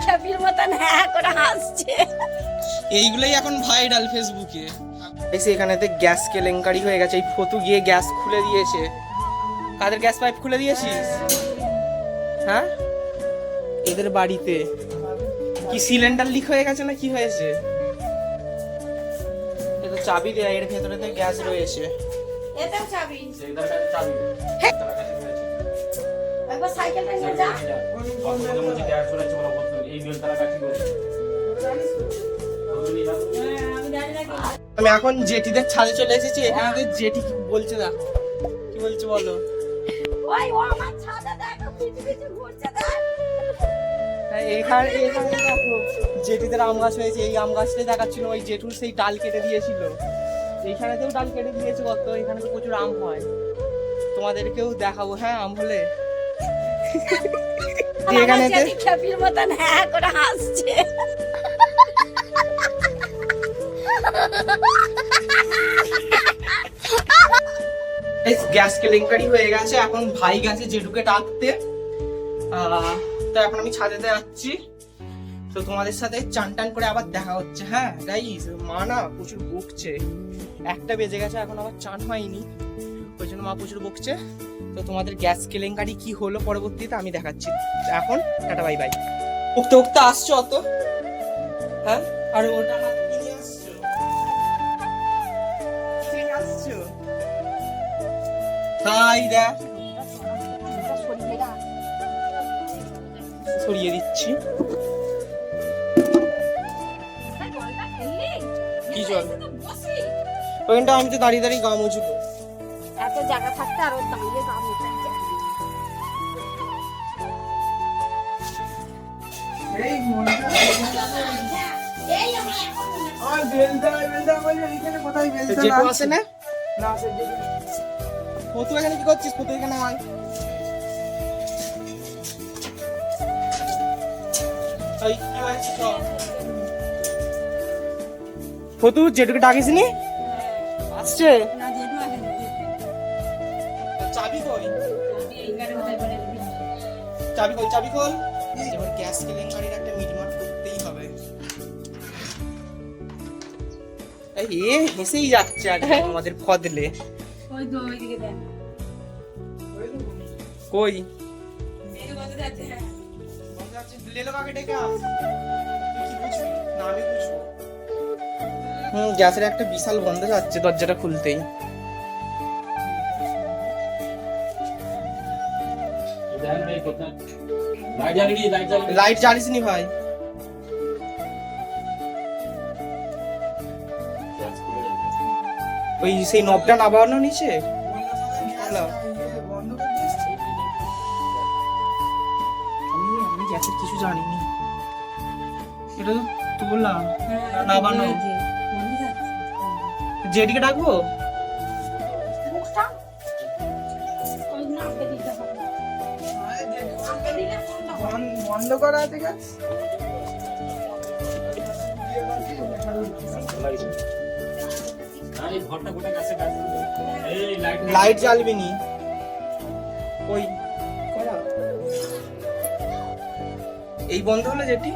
খ্যাপির মতন হ্যাঁ করে হাসছে। এইগুলোই এখন ভাইরাল ফেসবুকে। এসে এখানেতে গ্যাস কেলেঙ্কারি হয়ে গেছে। এই ফতু গিয়ে গ্যাস খুলে দিয়েছে। কাদের গ্যাস পাইপ খুলে দিয়েছিস? হ্যাঁ, এদের বাড়িতে কি সিলিন্ডার লিক হয়ে গেছে না কি হয়েছে? এটা চাবি দেয়া, এর ভেতরে তো গ্যাস রয়েছে। এটাও চাবি। একবার সাইকেলটা নিয়ে যা। আমি এখন জেটিদের ছাদে চলে এসেছি। এখানে জেটি কি বলছে, দেখো কি বলছে বলো। ওই ও আমার ছাদে দেখো পিছে ঘুরছে দেখ। এখানে দেখো জেটিদের আম গাছ হয়েছে। এই আম গাছটাই দেখাচ্ছিল, ওই জেঠুর সেই ডাল কেটে দিয়েছিল। এইখানেতেও ডাল কেটে দিয়েছে কত। এখানে তো প্রচুর আম হয়, তোমাদেরকেও দেখাবো। হ্যাঁ, আম হলে এখানেতে খ্যাপির মতন হ্যাঁ করে হাসছে। গ্যাস কেলেঙ্কারি হয়ে গেছে। এখন ভাই গেছে জেঠুকে ডাকতে। তো এখন আমি ছাদেতে যাচ্ছি। তো তোমাদের সাথে চান টান করে আবার দেখা হচ্ছে। হ্যাঁ গাইস, মা না প্রচুর বকছে। 1টা বেজে গেছে, এখন আবার চান হয়নি, ওই জন্য মা প্রচুর বকছে। তো তোমাদের গ্যাস কেলেঙ্কারি কি হলো পরবর্তীতে আমি দেখাচ্ছি। এখন টাটা বাই বাই। উঠতে উঠতে আসছো অত? হ্যাঁ, আর ওটা হাত নিয়ে আসছো, ঠিক আসছো তাই দেখ সরিয়ে দিচ্ছি। কি জল? ওইখানটা আমি তো দাঁড়িয়ে দাঁড়িয়ে গা মুছবো। এত জায়গা থাকতে আরো দাঁড়িয়ে গা মুছাচ্ছে। এই মনটা এই আমার আর বেলদা বলে এখানে কোথায় বেলদা জেঠু আছে না? না আছে জেঠু। ফতু এখানে কি করছিস? ফতু এখানে আয়। এই কি হয়েছে তো? ফতু জেঠুকে ডাকিস নি? আসছে না জেঠু আছে। চাবি কই? চাবি কই? এবার গ্যাস কেলেঙ্কারির একটা মিটমাট করতেই হবে। এই হেসেই যাচ্ছে আর আমাদের ফদলে। ওই তো ওইদিকে দেন। কই? এই কত যাচ্ছে? লেলো কাকে ডেকে আস। তুই কি বুঝবি? না আমি বুঝবো। গ্যাসের একটা বিশাল গন্ধ যাচ্ছে দরজাটা খুলতেই। লাইট জ্বালিস নি ভাই? ওই সেই নবটা নামানো নিচে। আমি গ্যাসের কিছু জানিনি, এটা তো বললাম নামানো। জেডিকে ডাকবো? বন্ধ করা আছে গ্যাস। লাইট জ্বালবি নি? ওই করা এই বন্ধ হলো যেটি।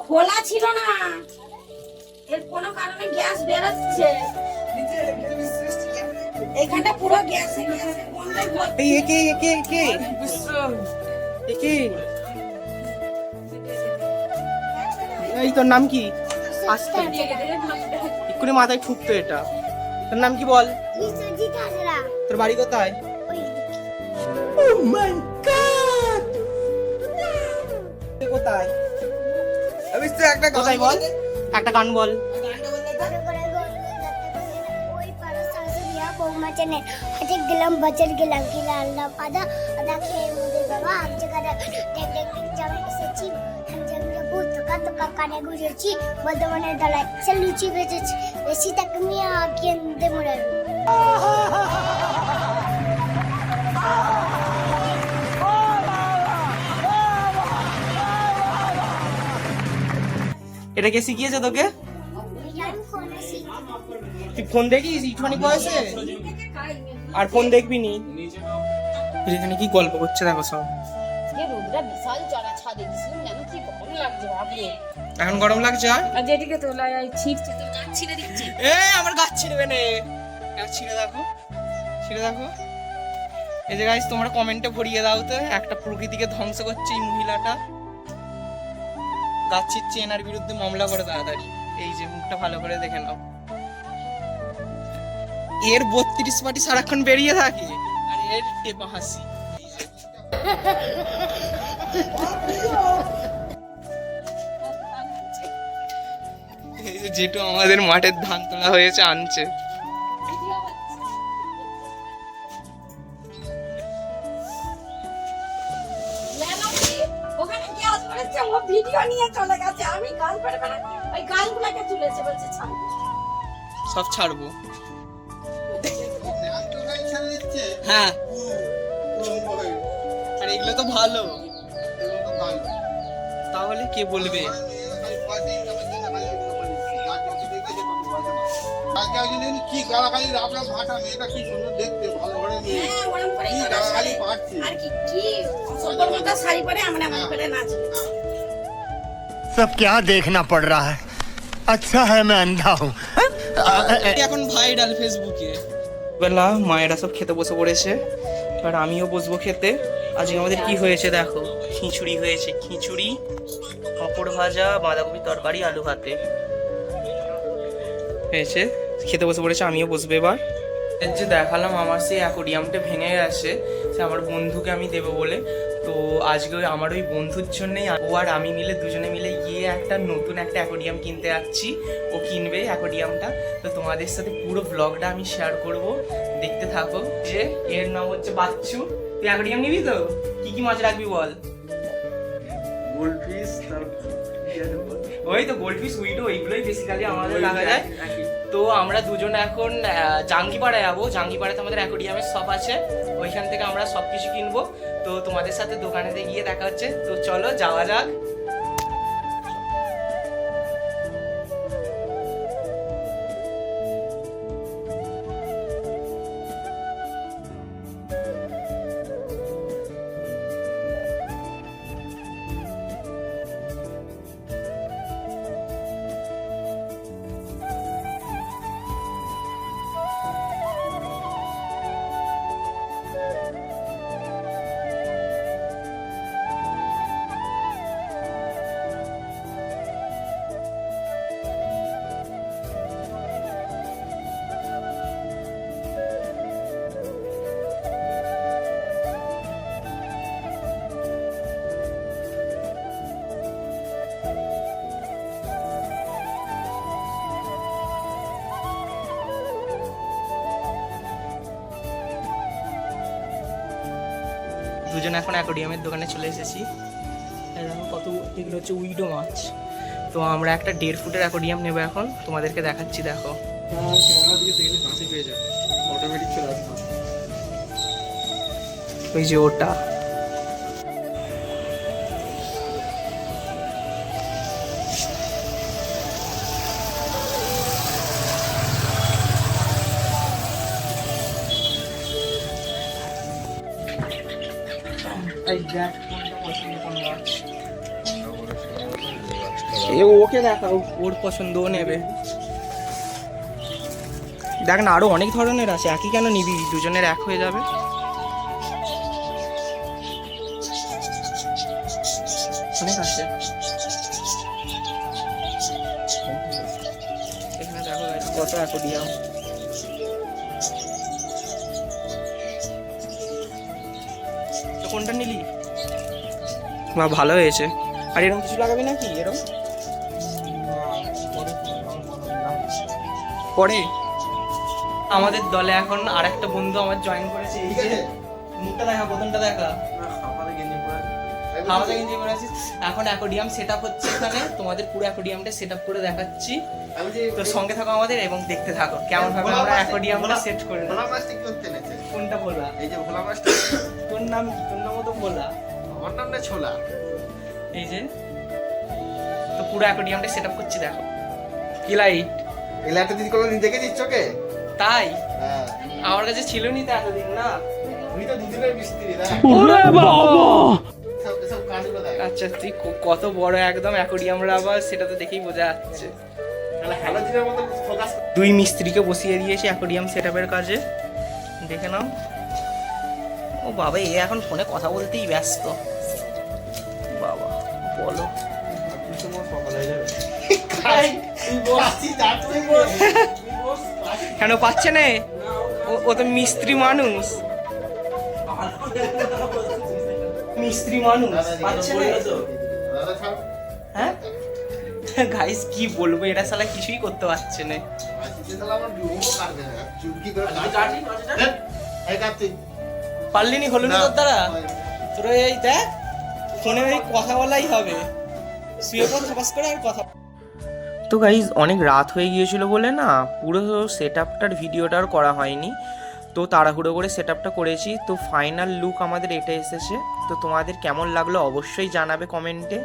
খোলা ছিল না, এর কোনো কারণে গ্যাস বেরোচ্ছে। এখানটা পুরো গ্যাস এই একে একে একে একে। এই তোর নাম কি? আজকে এক্ষুনি মাথায় ঠুকতো এটা। তোর নাম কি বল? তোর বাড়ি কোথায়? Oh my God! কোথায়? আমি তো একটা কথাই বল, একটা গান বল। গেলাম বাজার গেলাম কিনা আনলাম আদা আদা খেয়ে মুদে বাবা এক জায়গায় জামে এসেছি এক জায়গায় বহুত তোকা কানে ঘুরেছি বর্ধমানের ডালায় সে লুচি বেচেছি বেশি তাকে মিয়া কেন্দে মরে। এটা কে শিখিয়েছে তোকে? তুই ফোন দেখিস ইটুখানি বয়সে? আর ফোন দেখবি নি? এখানে কি গল্প করছে দেখো সব। আজকে রোদটা বিশাল চড়া ছাদে দিছিলাম জানো কি গরম লাগছে বাপরে। এখন গরম লাগছে আর আর যেদিকে তোলা ছিটছে তো গাছ ছিঁড়ে দিচ্ছে। আমার গাছ ছিঁড়বে না, গাছ ছিঁড়ে দেখো, ছিঁড়ে দেখো। এই যে গাইস তোমরা কমেন্টে ভরিয়ে দাও তো, একটা প্রকৃতিকে ধ্বংস করছে এই মহিলাটা। গাছ ছিঁড়ছে, এনার বিরুদ্ধে মামলা করে তাড়াতাড়ি। এই যে মুখটা ভালো করে দেখে নাও, এর 32 পাটি সারাক্ষণ বেরিয়ে থাকে আর এর টেপা হাসি। এই যে যেটু আমাদের মাঠের ধান তোলা হয়েছে আনছে। ওখানে গ্যাস পড়েছে, ও ভিডিও নিয়ে চলে গেছে। আমি গাল পারবে না, ওই গালগুলোকে তুলেছে, বলছে ছাড়। সব ছাড়বো। হ্যাঁ আর এগুলো তো ভালো, তাহলে কে বলবে? কি গালাগালি আপনার ভাটা মেয়েটা কি সুন্দর দেখতে, ভালো ঘরে নিয়ে হ্যাঁ, ওরম করেই কি তো গালাগালি নাচে। পাচ্ছে। আর কি অসম্পূর্ণতা শাড়ি পরে এমন এমন করে নাচবে। सब क्या देखना पड़ रहा है। अच्छा है मैं अंधा हूँ। এখন ভাইরাল ফেসবুকে। বেলা মায়েরা সব খেতে বসে পড়েছে, এবার আমিও বসবো খেতে। আজকে আমাদের কি হয়েছে দেখো, খিচুড়ি হয়েছে, খিচুড়ি, পাঁপড় ভাজা, বাঁধাকপি তরকারি, আলু ভাতে হয়েছে। খেতে বসে পড়েছে, আমিও বসবো এবার। এর যে দেখালাম আমার সেই অ্যাকোরিয়ামটা ভেঙে গেছে, সে আমার বন্ধুকে আমি দেবো বলে। তো আজকে আমার ওই বন্ধুর জন্যই ও আর আমি মিলে দুজনে মিলে গিয়ে একটা নতুন একটা অ্যাকোরিয়াম কিনতে যাচ্ছি। ও কিনবে অ্যাকোরিয়ামটা, তো তোমাদের সাথে পুরো ব্লগটা আমি শেয়ার করব, দেখতে থাকো। যে এর নাম হচ্ছে বাচ্চু। তুই অ্যাকোরিয়াম নিবি তো? কি কি মাছ রাখবি বল? গোল্ডফিশ, ওই তো গোল্ডফিশ, উইডো, এইগুলোই বেসিক্যালি আমাদের রাখা যায়। তো আমরা দুজন এখন জাঙ্গিপাড়ায় যাবো। জাঙ্গিপাড়াতে আমাদের অ্যাকোরিয়ামের শপ আছে, ওইখান থেকে আমরা সব কিছু কিনবো। তো তোমাদের সাথে দোকানেতে গিয়ে দেখা হচ্ছে। তো চলো যাওয়া যাক। দুজন এখন অ্যাকোরিয়ামের দোকানে চলে এসেছি। এই দেখো কত, এগুলো হচ্ছে উইডো মাছ। তো আমরা একটা 1.5 ফুটের অ্যাকোরিয়াম নেবো এখন, তোমাদেরকে দেখাচ্ছি। দেখো অটোমেটিক চলে আসবে। ওই যে ওটা, ওকে দেখাও, ওর পছন্দ ও নেবে। দেখ না, আরো অনেক ধরনের আছে, একই কেন নিবি? দুজনের এক হয়ে যাবে। অনেক আছে এখানে, দেখো কত অ্যাকোরিয়াম। তো কোনটা নিলি? বা ভালো হয়েছে। আর এরকম কিছু লাগাবি নাকি? এরকম পরে আমাদের দলে এখন আর একটা বন্ধু আমার জয়েন করেছে। এই যে মুখটা দেখা, প্রথমটা দেখা, হাওয়াতে গেঞ্জি পরে আছিস। এখন অ্যাকোরিয়াম সেট আপ হচ্ছে এখানে, তোমাদের পুরো অ্যাকোরিয়ামটা সেট আপ করে দেখাচ্ছি। তো সঙ্গে থাকো আমাদের এবং দেখতে থাকো কেমন ভাবে আমরা অ্যাকোরিয়ামটা সেট করে। ভোলা মাছটা কি করতে নেছে? কোনটা বলা? এই যে ভোলা মাছটা। তোর নাম কি? তোর নামও তো বলা। আমার নাম না ছোলা। এই যে তো পুরো অ্যাকোরিয়ামটা সেট আপ করছি, দেখো কি লাইট। এই লাইটটা দিদি কোনোদিন দেখে দিচ্ছ কে? তাই হ্যাঁ। আমার কাছে ছিল নি তো এতদিন না। আমি তো দুদিনের মিস্ত্রি না সব কাজগুলো দেখ আচ্ছা তুই কত বড় একদম অ্যাকোরিয়াম রাবার সেটা তো দেখেই বোঝা যাচ্ছে। তাহলে হ্যালোজিনের মতো ফোকাস দুই মিস্ত্রিকে বসিয়ে দিয়েছি অ্যাকোরিয়াম সেটআপের কাজে, দেখে নাও। ও বাবা, এ এখন ফোনে কথা বলতেই ব্যস্ত। বাবা বলো, কেন পাচ্ছে না? ও তো মিস্ত্রি মানুষ, মিস্ত্রি মানুষ পাচ্ছে না। দাদা ছাড় হ্যাঁ গাইস কি বলবো, এটা শালা কিছুই করতে পারছে না। আজকে তাহলে আমার ডুবো কাটবে না চুপকি করে কাটবে এই কাটতে পারলিনি, হলো না তোর দ্বারা। তোর এই দেখ ফোনে এই কথা বলাই হবে, শুয়ে পড় ফোকাস করে আর কথা। তো গাইজ অনেক রাত হয়ে গিয়েছিল বলে না পুরো সেট আপটার ভিডিওটার করা হয়নি, তো তাড়াহুড়ো করে সেট আপটা করেছি। তো ফাইনাল লুক আমাদের এটা এসেছে। তো তোমাদের কেমন লাগলো অবশ্যই জানাবে কমেন্টে।